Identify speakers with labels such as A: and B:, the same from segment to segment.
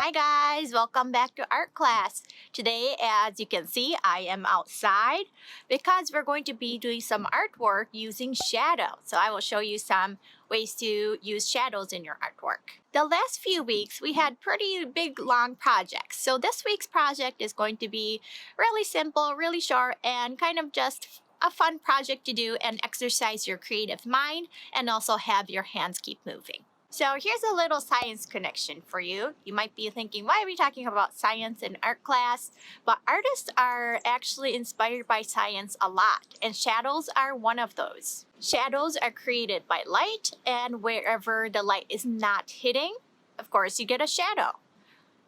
A: Hi guys, welcome back to art class. Today, as you can see, I am outside because we're going to be doing some artwork using shadows. So I will show you some ways to use shadows in your artwork. The last few weeks, we had pretty big, long projects. So this week's project is going to be really simple, really short, and kind of just a fun project to do and exercise your creative mind and also have your hands keep moving. So here's a little science connection for you. You might be thinking, why are we talking about science in art class? But artists are actually inspired by science a lot, and shadows are one of those. Shadows are created by light, and wherever the light is not hitting, of course, you get a shadow.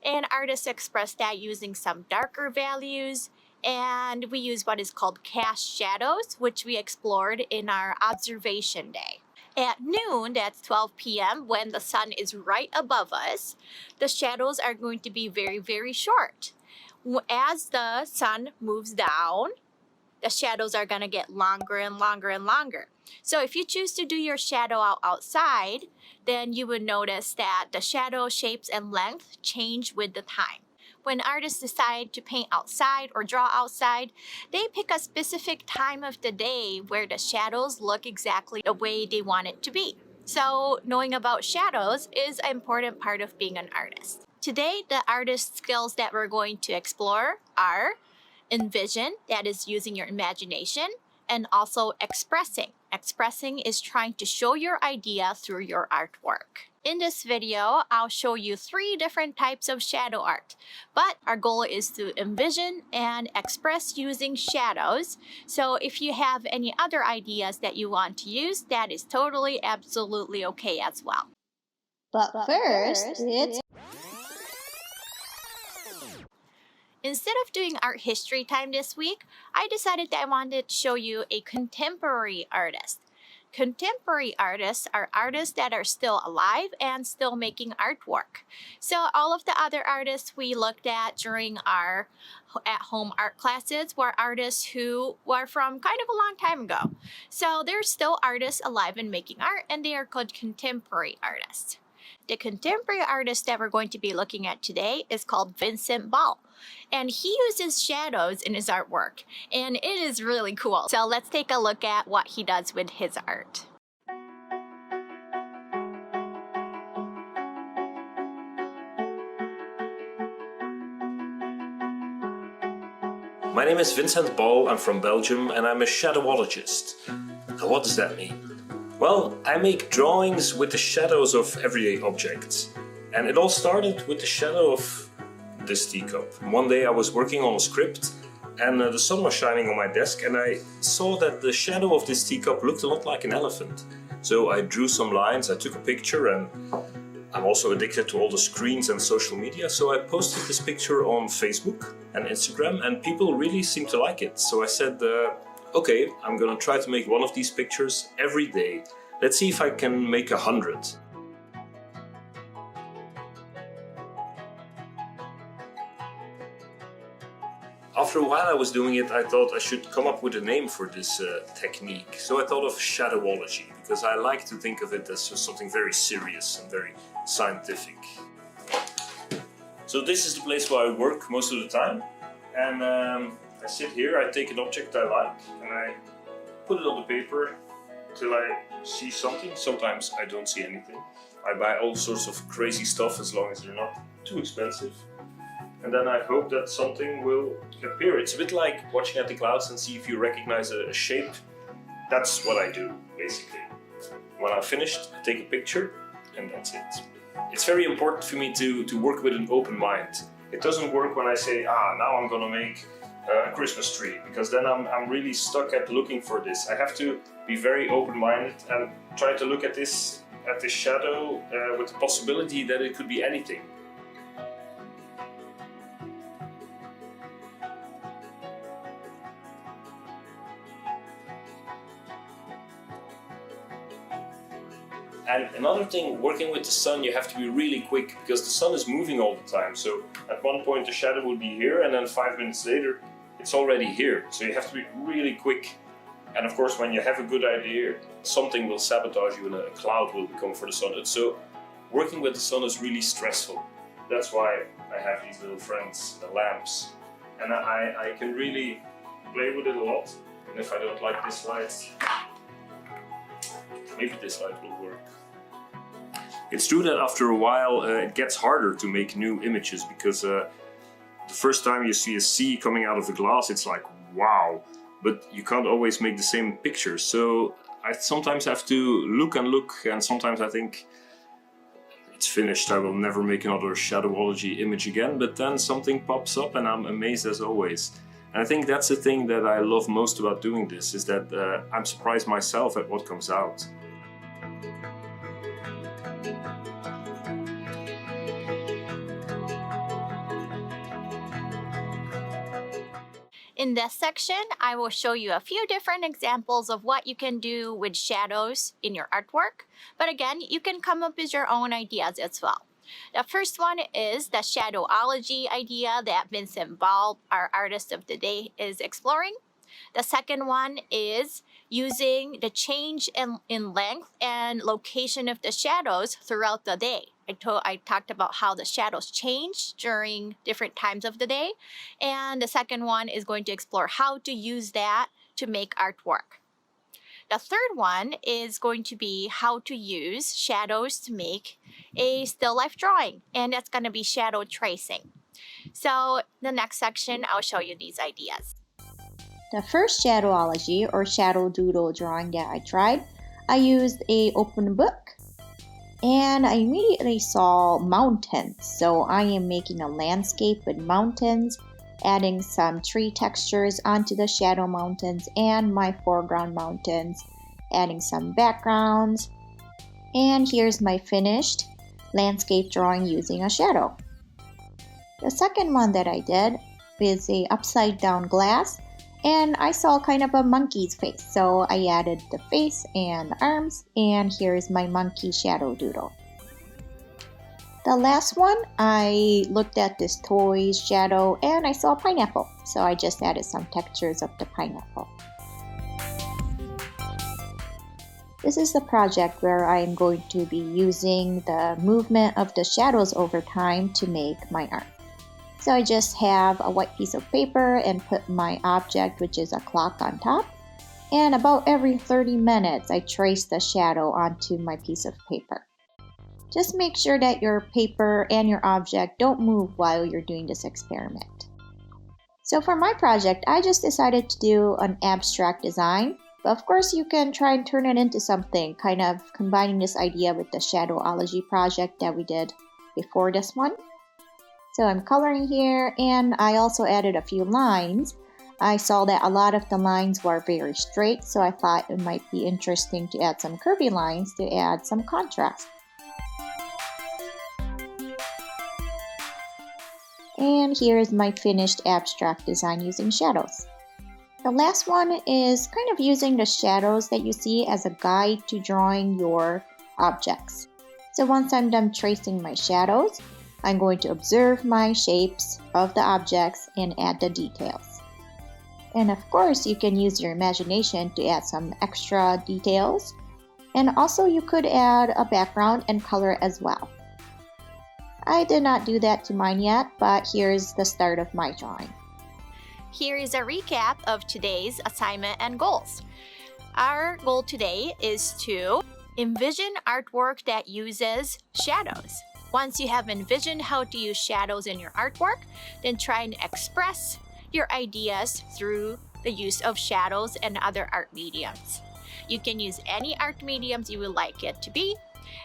A: And artists express that using some darker values, and we use what is called cast shadows, which we explored in our observation day. At noon, that's 12 p.m., when the sun is right above us, the shadows are going to be very, very short. As the sun moves down, the shadows are going to get longer and longer and longer. So if you choose to do your shadow outside, then you would notice that the shadow shapes and length change with the time. When artists decide to paint outside or draw outside, they pick a specific time of the day where the shadows look exactly the way they want it to be. So knowing about shadows is an important part of being an artist. Today, the artist skills that we're going to explore are Envision, that is using your imagination, and also expressing. Expressing is trying to show your idea through your artwork. In this video, I'll show you 3 different types of shadow art, but our goal is to envision and express using shadows. So if you have any other ideas that you want to use, that is totally, absolutely okay as well.
B: But first, it's...
A: Instead of doing art history time this week, I decided that I wanted to show you a contemporary artist. Contemporary artists are artists that are still alive and still making artwork. So all of the other artists we looked at during our at-home art classes were artists who were from kind of a long time ago. So they're still artists alive and making art, and they are called contemporary artists. The contemporary artist that we're going to be looking at today is called Vincent, and he uses shadows in his artwork, and it is really cool. So let's take a look at what he does with his art.
C: My name is Vincent Ball, I'm from Belgium, and I'm a shadowologist. Now, what does that mean? Well, I make drawings with the shadows of everyday objects. And it all started with the shadow of this teacup. One day I was working on a script and the sun was shining on my desk, and I saw that the shadow of this teacup looked a lot like an elephant. So I drew some lines, I took a picture, and I'm also addicted to all the screens and social media, so I posted this picture on Facebook and Instagram, and people really seemed to like it. So I said, okay, I'm gonna try to make one of these pictures every day. Let's see if I can make 100. After a while I was doing it, I thought I should come up with a name for this technique. So I thought of shadowology, because I like to think of it as something very serious and very scientific. So this is the place where I work most of the time. And I sit here, I take an object I like, and I put it on the paper till I see something. Sometimes I don't see anything. I buy all sorts of crazy stuff as long as they're not too expensive. And then I hope that something will appear. It's a bit like watching at the clouds and see if you recognize a shape. That's what I do, basically. When I'm finished, I take a picture, and that's it. It's very important for me to work with an open mind. It doesn't work when I say, now I'm gonna make a Christmas tree, because then I'm really stuck at looking for this. I have to be very open-minded and try to look at this shadow with the possibility that it could be anything. And another thing, working with the sun, you have to be really quick, because the sun is moving all the time. So at one point the shadow will be here, and then 5 minutes later it's already here. So you have to be really quick. And of course, when you have a good idea, something will sabotage you and a cloud will become for the sun. So working with the sun is really stressful. that's why I have these little friends, the lamps. And I can really play with it a lot. And if I don't like this light, maybe this light will work. It's true that after a while it gets harder to make new images, because the first time you see a sea coming out of the glass, it's like, wow, but you can't always make the same picture. So I sometimes have to look and look, and sometimes I think it's finished, I will never make another Shadowology image again, but then something pops up and I'm amazed as always. And I think that's the thing that I love most about doing this, is that I'm surprised myself at what comes out.
A: In this section, I will show you a few different examples of what you can do with shadows in your artwork. But again, you can come up with your own ideas as well. The first one is the Shadowology idea that Vincent, our artist of the day, is exploring. The second one is using the change in length and location of the shadows throughout the day. I talked about how the shadows change during different times of the day. And the second one is going to explore how to use that to make artwork. The third one is going to be how to use shadows to make a still life drawing. And that's going to be shadow tracing. So the next section, I'll show you these ideas.
B: The first Shadowology or shadow doodle drawing that I tried, I used an open book. And I immediately saw mountains, so I am making a landscape with mountains, adding some tree textures onto the shadow mountains and my foreground mountains, adding some backgrounds. And here's my finished landscape drawing using a shadow. The second one that I did is a upside down glass, and I saw kind of a monkey's face, so I added the face and the arms, and here's my monkey shadow doodle. The last one, I looked at this toy shadow and I saw a pineapple, so I just added some textures of the pineapple. This is the project where I'm going to be using the movement of the shadows over time to make my art. So I just have a white piece of paper and put my object, which is a clock, on top. And about every 30 minutes, I trace the shadow onto my piece of paper. Just make sure that your paper and your object don't move while you're doing this experiment. So for my project, I just decided to do an abstract design. But of course, you can try and turn it into something, kind of combining this idea with the Shadowology project that we did before this one. So I'm coloring here, and I also added a few lines. I saw that a lot of the lines were very straight, so I thought it might be interesting to add some curvy lines to add some contrast. And here is my finished abstract design using shadows. The last one is kind of using the shadows that you see as a guide to drawing your objects. So once I'm done tracing my shadows, I'm going to observe my shapes of the objects and add the details. And of course, you can use your imagination to add some extra details. And also you could add a background and color as well. I did not do that to mine yet, but here's the start of my drawing.
A: Here is a recap of today's assignment and goals. Our goal today is to envision artwork that uses shadows. Once you have envisioned how to use shadows in your artwork, then try and express your ideas through the use of shadows and other art mediums. You can use any art mediums you would like it to be,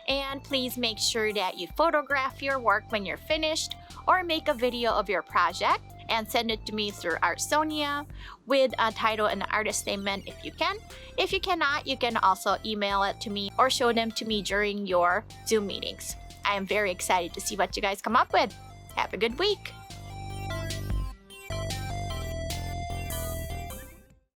A: and please make sure that you photograph your work when you're finished or make a video of your project and send it to me through Artsonia with a title and an artist statement if you can. If you cannot, you can also email it to me or show them to me during your Zoom meetings. I am very excited to see what you guys come up with. Have a good week.